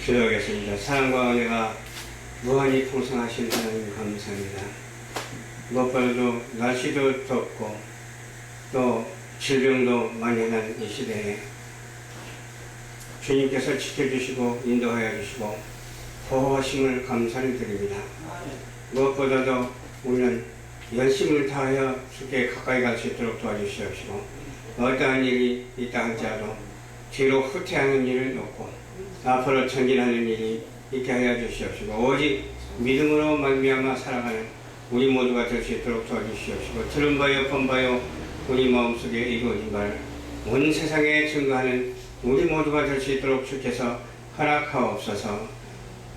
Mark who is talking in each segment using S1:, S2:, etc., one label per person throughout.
S1: 기도하겠습니다. 사랑과 은혜가 무한히 풍성하신 하나님 감사합니다. 무엇보다도 날씨도 덥고 또 질병도 만연한 이 시대에 주님께서 지켜주시고 인도하여 주시고 보호하심을 감사를 드립니다. 무엇보다도 우리는 열심을 다하여 주께 가까이 갈 수 있도록 도와주시옵시고 어떠한 일이 있다 할지라도 뒤로 후퇴하는 일은 없고 앞으로 전진하는 일이 있게 하여 주시옵시고 오직 믿음으로 말미암아 살아가는 우리 모두가 될 수 있도록 도와주시옵시고 들은 바요 본 바요 우리 마음속에 이루어진 바를 온 세상에 증거하는 우리 모두가 될 수 있도록 주께서 허락하옵소서.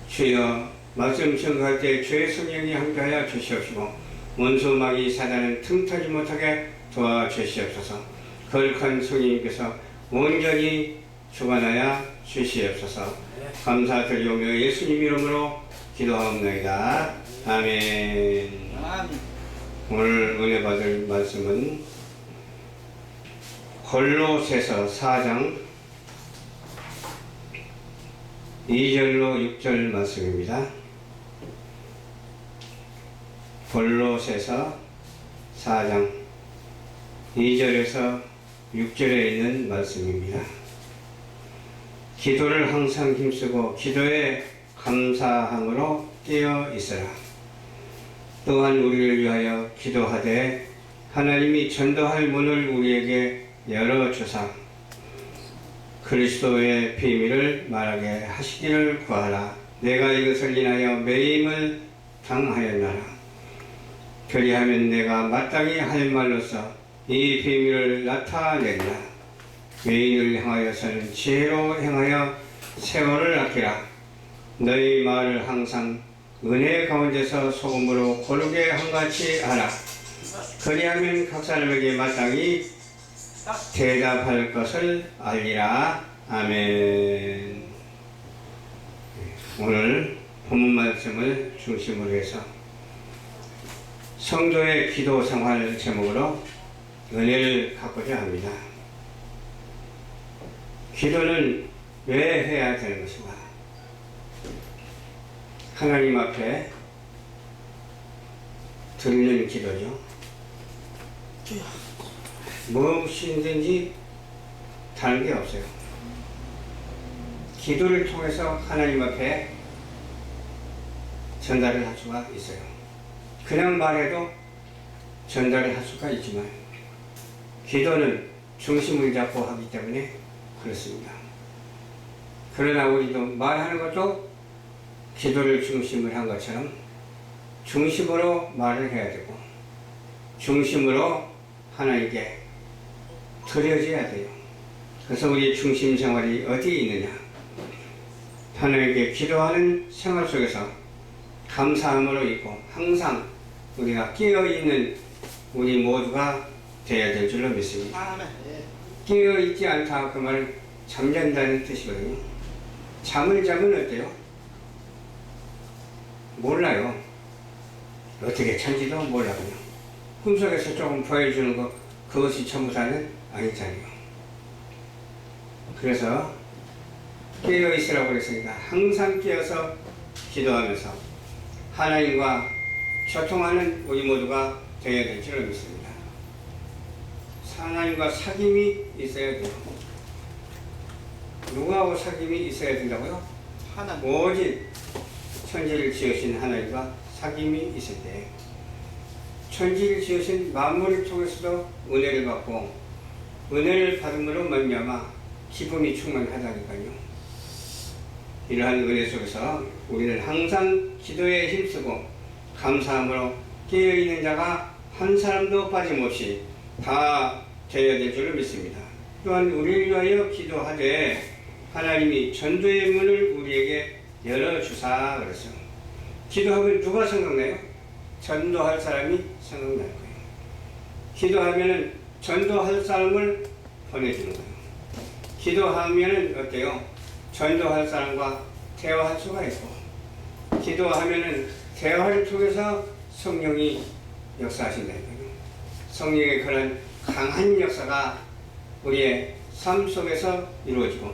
S1: 주여 말씀 증거할 때 주의 성령이 함께하여 주시옵시고 원수마귀 사단은 틈타지 못하게 도와주시옵소서. 거룩한 성령님께서 온전히 주관하여 주시옵소서. 감사드리오며 예수님 이름으로 기도하옵나이다. 아멘. 오늘 은혜 받을 말씀은 골로새서 4장 2절로 6절 말씀입니다. 골로새서 4장 2절에서 6절에 있는 말씀입니다. 기도를 항상 힘쓰고 기도에 감사함으로 깨어 있어라. 또한 우리를 위하여 기도하되 하나님이 전도할 문을 우리에게 열어주사 그리스도의 비밀을 말하게 하시기를 구하라. 내가 이것을 인하여 매임을 당하였나라. 그리하면 내가 마땅히 할 말로서 이 비밀을 나타낸다. 외인을 향하여서는 지혜로 행하여 세월을 아끼라. 너희 말을 항상 은혜 가운데서 소금으로 고르게 한같이 하라. 그리하면 각 사람에게 마땅히 대답할 것을 알리라. 아멘. 오늘 본문 말씀을 중심으로 해서 성도의 기도 생활 제목으로 은혜를 갖고자 합니다. 기도는 왜 해야 되는 것인가? 하나님 앞에 드리는 기도죠. 무엇이든지 다른 게 없어요. 기도를 통해서 하나님 앞에 전달을 할 수가 있어요. 그냥 말해도 전달을 할 수가 있지만 기도는 중심을 잡고 하기 때문에 그렇습니다. 그러나 우리도 말하는 것도 기도를 중심을 한 것처럼 중심으로 말을 해야 되고 중심으로 하나님께 드려져야 돼요. 그래서 우리 중심 생활이 어디에 있느냐? 하나님께 기도하는 생활 속에서 감사함으로 있고 항상 우리가 깨어있는 우리 모두가 되어야 될 줄로 믿습니다. 깨어있지 않다 그 말은 잠잔다는 뜻이거든요. 잠을 자면 어때요? 몰라요. 어떻게 잔지도 몰라요. 꿈속에서 조금 보여주는 것 그것이 전부 다는 아니잖아요. 그래서 깨어있으라고 그랬으니까 항상 깨어서 기도하면서 하나님과 소통하는 우리 모두가 되어야 될 줄로 믿습니다. 하나님과 사귐이 있어야 돼요. 누구하고 사귐이 있어야 된다고요? 하나님. 오직 천지를 지으신 하나님과 사귐이 있을 때 천지를 지으신 만물을 통해서도 은혜를 받고 은혜를 받음으로 말미암아 기쁨이 충만하다니까요. 이러한 은혜 속에서 우리는 항상 기도에 힘쓰고 감사함으로 깨어있는 자가 한 사람도 빠짐없이 다 되어야 될 줄을 믿습니다. 또한 우리를 위하여 기도하되 하나님이 전도의 문을 우리에게 열어주사 그랬어요. 기도하면 누가 생각나요? 전도할 사람이 생각날 거예요. 기도하면 전도할 사람을 보내주는 거예요. 기도하면 어때요? 전도할 사람과 대화할 수가 있고 기도하면 대화를 통해서 성령이 역사하신다니까요. 성령의 그런 강한 역사가 우리의 삶 속에서 이루어지고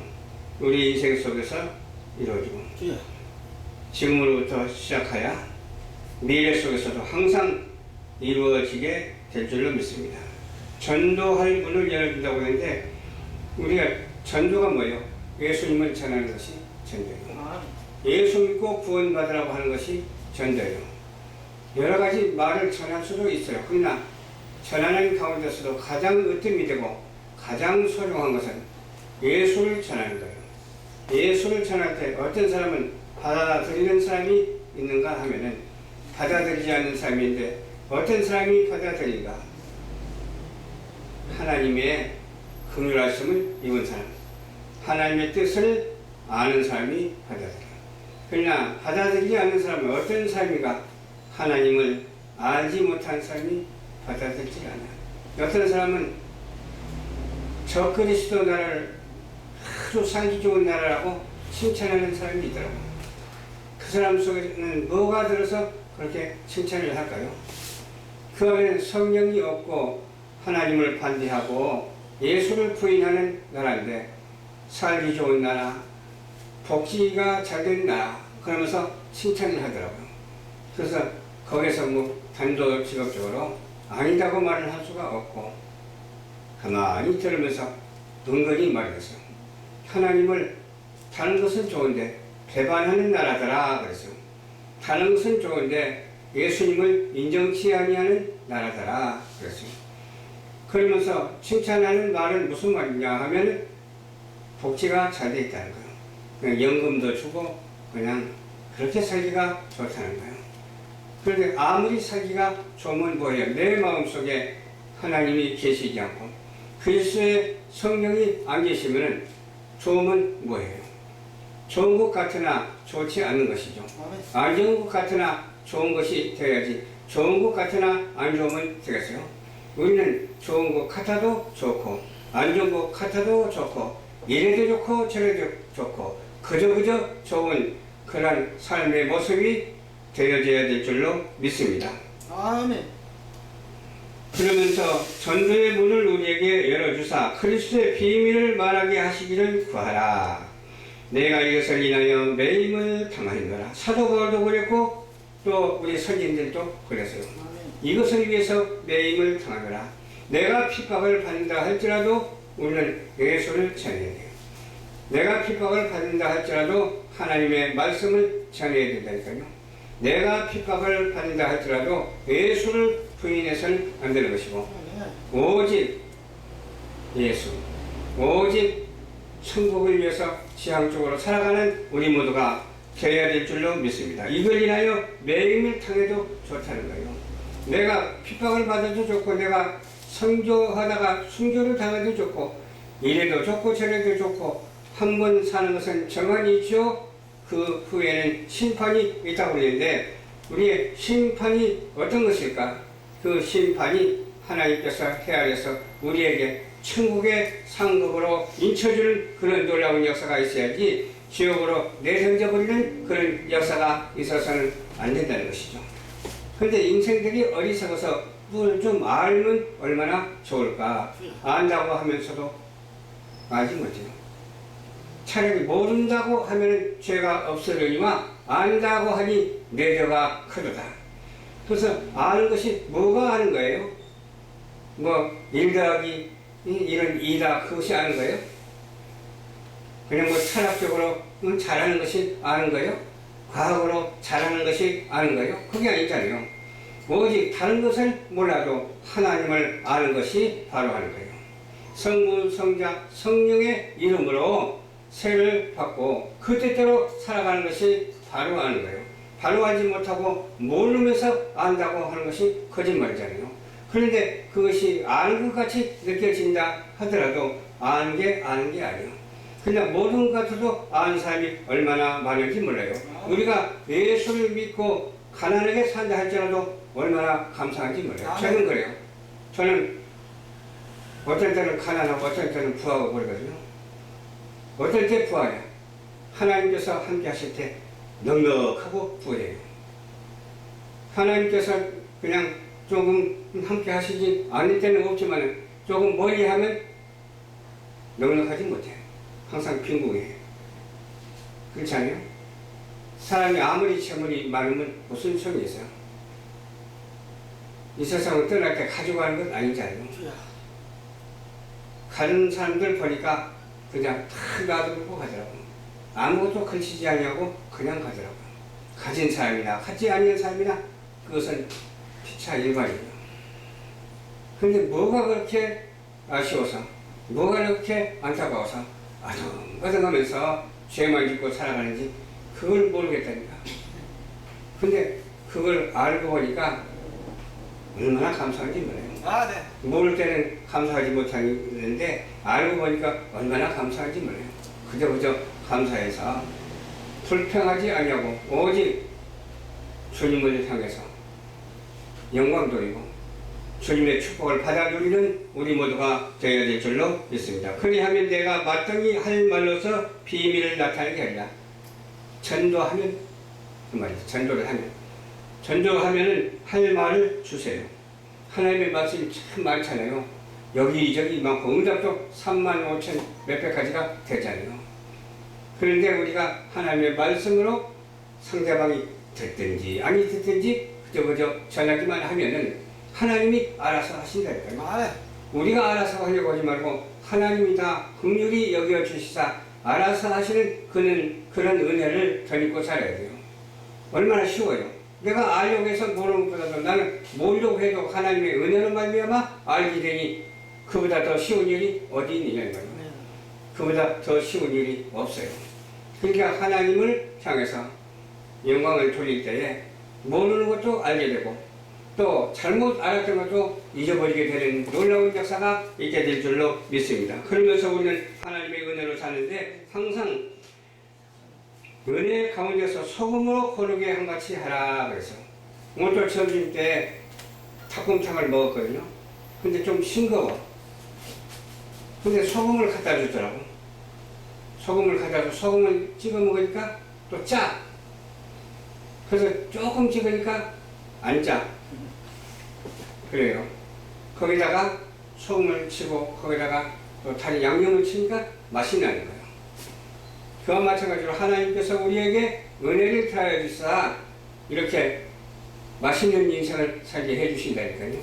S1: 우리 인생 속에서 이루어지고
S2: 예.
S1: 지금으로부터 시작하여 미래 속에서도 항상 이루어지게 될 줄로 믿습니다. 전도할 문을 열어준다고 했는데 우리가 전도가 뭐예요? 예수님을 전하는 것이 전도예요. 예수 믿고 구원받으라고 하는 것이 전도예요. 여러 가지 말을 전할 수도 있어요. 그러나 전하는 가운데서도 가장 으뜸이 되고 가장 소중한 것은 예수를 전하는 거예요. 예수를 전할 때 어떤 사람은 받아들이는 사람이 있는가 하면은 받아들이지 않는 사람인데 어떤 사람이 받아들인가? 하나님의 긍휼하심을 입은 사람, 하나님의 뜻을 아는 사람이 받아들여요. 그러나 받아들이지 않는 사람은 어떤 사람인가? 하나님을 알지 못한 사람이 받아들이지 않아요. 어떤 사람은 저 그리스도 나라를 아주 살기 좋은 나라라고 칭찬하는 사람이 있더라고요. 그 사람 속에는 뭐가 들어서 그렇게 칭찬을 할까요? 그 안에는 성령이 없고 하나님을 반대하고 예수를 부인하는 나라인데 살기 좋은 나라, 복지가 잘 된 나라 그러면서 칭찬을 하더라고요. 그래서 거기서 뭐 단도직입적으로 아니다고 말을 할 수가 없고 가만히 들으면서 은근히 말했어요. 하나님을 다른 것은 좋은데 배반하는 나라더라 그랬어요. 다른 것은 좋은데 예수님을 인정치 아니하는 나라더라 그랬어요. 그러면서 칭찬하는 말은 무슨 말이냐 하면 복지가 잘 돼 있다는 거예요. 그냥 연금도 주고 그냥 그렇게 살기가 좋다는 거예요. 그런데 아무리 살기가 좋으면 뭐예요? 내 마음속에 하나님이 계시지 않고 그리스도의 성령이 안 계시면 좋으면 뭐예요? 좋은 것 같으나 좋지 않는 것이죠. 안 좋은 것 같으나 좋은 것이 되어야지 좋은 것 같으나 안 좋으면 되겠어요? 우리는 좋은 것 같아도 좋고 안 좋은 것 같아도 좋고 이래도 좋고 저래도 좋고 그저 좋은 그런 삶의 모습이 되어져야 될 줄로 믿습니다.
S2: 아멘.
S1: 그러면서 전도의 문을 우리에게 열어주사 그리스도의 비밀을 말하게 하시기를 구하라. 내가 이것을 인하여 매임을 당하였노라. 사도 바울도 그랬고 또 우리 선진들도 그랬어요. 이것을 위해서 매임을 당하노라. 내가 핍박을 받는다 할지라도 우리는 예수를 전해야 돼요. 내가 핍박을 받는다 할지라도 하나님의 말씀을 전해야 된다니까요. 내가 핍박을 받는다 할지라도 예수를 부인해서는 안 되는 것이고 오직 예수, 오직 천국을 위해서 지향적으로 살아가는 우리 모두가 되어야 될 줄로 믿습니다. 이걸 인하여 매임을 당해도 좋다는 거예요. 내가 핍박을 받아도 좋고 내가 선교하다가 순교를 당해도 좋고 이래도 좋고 저래도 좋고 한 번 사는 것은 정한이 있죠. 그 후에는 심판이 있다고 그러는데 우리의 심판이 어떤 것일까? 그 심판이 하나님께서 헤아려서 우리에게 천국의 상급으로 인쳐주는 그런 놀라운 역사가 있어야지 지옥으로 내던져버리는 그런 역사가 있어서는 안 된다는 것이죠. 그런데 인생들이 어리석어서 뭘 좀 알면 얼마나 좋을까? 안다고 하면서도 알지 못해요. 차라리 모른다고 하면 죄가 없으려니와 안다고 하니 내 죄가 크도다. 그래서 아는 것이 뭐가 아는 거예요? 뭐 1 더하기 1은 2다 그것이 아는 거예요? 그냥 뭐 철학적으로 잘하는 것이 아는 거예요? 과학으로 잘하는 것이 아는 거예요? 그게 아니잖아요. 오직 다른 것을 몰라도 하나님을 아는 것이 바로 아는 거예요. 성부, 성자, 성령의 이름으로 세를 받고 그 뜻대로 살아가는 것이 바로 아는 거예요. 바로 알지 못하고 모르면서 안다고 하는 것이 거짓말이잖아요. 그런데 그것이 아는 것 같이 느껴진다 하더라도 아는 게 아니에요. 그냥 모르는 것 같아도 아는 사람이 얼마나 많은지 몰라요. 우리가 예수를 믿고 가난하게 산다 할지라도 얼마나 감사한지 몰라요. 저는 그래요. 저는 어떤 때는 가난하고 어떤 때는 부하고 그러거든요. 어떨 때 부하냐? 하나님께서 함께 하실 때 넉넉하고 부해요. 하나님께서 그냥 조금 함께 하시지 않을 때는 없지만 조금 멀리 하면 넉넉하지 못해요. 항상 빈궁해요. 그렇지 않아요? 사람이 아무리 재물이 많으면 무슨 소용이 있어요? 이 세상을 떠날 때 가지고 가는 건 아니잖아요. 가는 사람들 보니까 그냥 다 놔두고 가더라고요. 아무것도 걸치지 않냐고 그냥 가더라고요. 가진 사람이나 가지 않는 사람이나 그것은 피차 일반이에요. 근데 뭐가 그렇게 아쉬워서, 뭐가 그렇게 안타까워서 아등아등하면서 죄만 짓고 살아가는지 그걸 모르겠다니까. 근데 그걸 알고 보니까 얼마나 감사한지 몰라요.
S2: 네.
S1: 모를 때는 감사하지 못하는데 알고 보니까 얼마나 감사한지 몰라요. 그저 감사해서 불평하지 아니하고 오직 주님을 향해서 영광 돌리고 주님의 축복을 받아 누리는 우리 모두가 되어야 될 줄로 믿습니다. 그리하면 내가 마땅히 할 말로서 비밀을 나타내게 하리라. 전도하면 그 말이죠. 전도하면은 할 말을 주세요. 하나님의 말씀이 참 많잖아요. 여기저기 많고 응답도 35,000 몇백 가지가 되잖아요. 그런데 우리가 하나님의 말씀으로 상대방이 듣든지 아니 듣든지 그저 전하기만 하면은 하나님이 알아서 하신다니까요. 우리가 알아서 하려고 하지 말고 하나님이 다 긍휼히 여겨 주시사 알아서 하시는 그런 은혜를 덧입고 살아야 돼요. 얼마나 쉬워요. 내가 알려고 해서 모르는 것보다도 나는 모르려고 해도 하나님의 은혜로 말미암아 알게 되니 그보다 더 쉬운 일이 어디 있느냐는 거예요. 그보다 더 쉬운 일이 없어요. 그러니까 하나님을 향해서 영광을 돌릴 때에 모르는 것도 알게 되고 또 잘못 알았던 것도 잊어버리게 되는 놀라운 역사가 있게 될 줄로 믿습니다. 그러면서 우리는 하나님의 은혜로 사는데 항상 은혜 가운데서 소금으로 고르게 한같이 하라 그래서 오늘 점심 때 닭곰탕을 먹었거든요. 근데 좀 싱거워. 근데 소금을 갖다 주더라고. 소금을 갖다 줘. 소금을 찍어 먹으니까 또 짜. 그래서 조금 찍으니까 안 짜. 그래요. 거기다가 소금을 치고 거기다가 또 다른 양념을 치니까 맛이 나는 거예요. 그와 마찬가지로 하나님께서 우리에게 은혜를 더하여 주사 이렇게 맛있는 인생을 살게 해주신다니까요.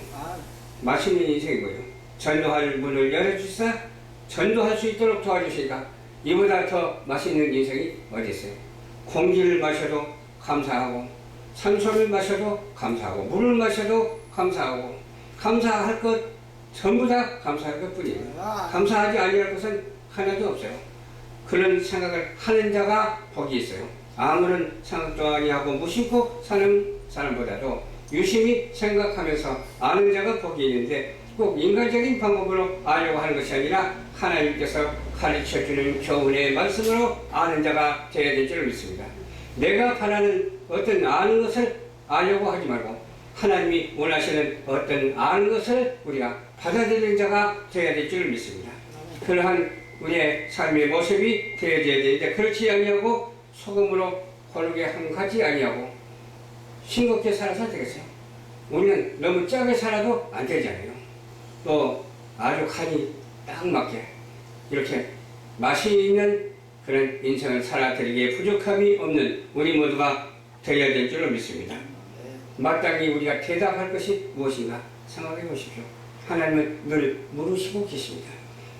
S1: 맛있는 인생인 거죠. 전도할 문을 열어주사 전도할 수 있도록 도와주시니까 이보다 더 맛있는 인생이 어디 있어요. 공기를 마셔도 감사하고 산소를 마셔도 감사하고 물을 마셔도 감사하고 감사할 것 전부 다 감사할 것뿐이에요. 감사하지 아니할 것은 하나도 없어요. 그런 생각을 하는 자가 복이 있어요. 아무런 생각도 아니하고 무심코 사는 사람보다도 유심히 생각하면서 아는 자가 복이 있는데 꼭 인간적인 방법으로 알려고 하는 것이 아니라 하나님께서 가르쳐주는 교훈의 말씀으로 아는 자가 되어야 될 줄 믿습니다. 내가 바라는 어떤 아는 것을 알려고 하지 말고 하나님이 원하시는 어떤 아는 것을 우리가 받아들이는 자가 되어야 될 줄 믿습니다. 그러한 우리의 삶의 모습이 되어져야 되는데 그렇지 아니하고 소금으로 고르게 한 가지 아니하고 싱겁게 살아서 되겠어요. 우리는 너무 짜게 살아도 안 되잖아요. 또 아주 간이 딱 맞게 이렇게 맛이 있는 그런 인생을 살아드리기에 부족함이 없는 우리 모두가 되어야 될 줄로 믿습니다. 마땅히 우리가 대답할 것이 무엇인가 생각해 보십시오. 하나님은 늘 물으시고 계십니다.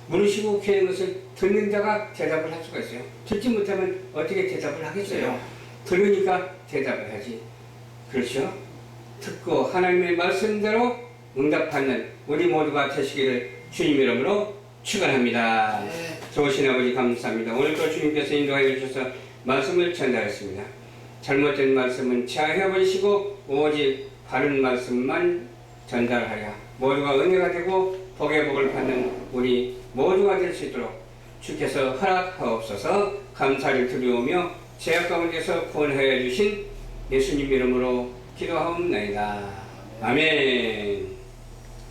S1: 물으시고 계는 것을 듣는 자가 대답을 할 수가 있어요. 듣지 못하면 어떻게 대답을 하겠어요? 들으니까 대답을 하지. 그렇죠? 듣고 하나님의 말씀대로 응답하는 우리 모두가 되시기를 주님 이름으로 축원합니다. 좋으신 아버지 감사합니다. 오늘도 주님께서 인도하여 주셔서 말씀을 전달했습니다. 잘못된 말씀은 제하해버리시고 오직 바른 말씀만 전달하여 모두가 은혜가 되고 복의 복을 받는 우리 모두가 될 수 있도록 주께서 허락하옵소서. 감사를 드리오며 죄악 가운데서 구원하여 주신 예수님 이름으로 기도하옵나이다. 아멘.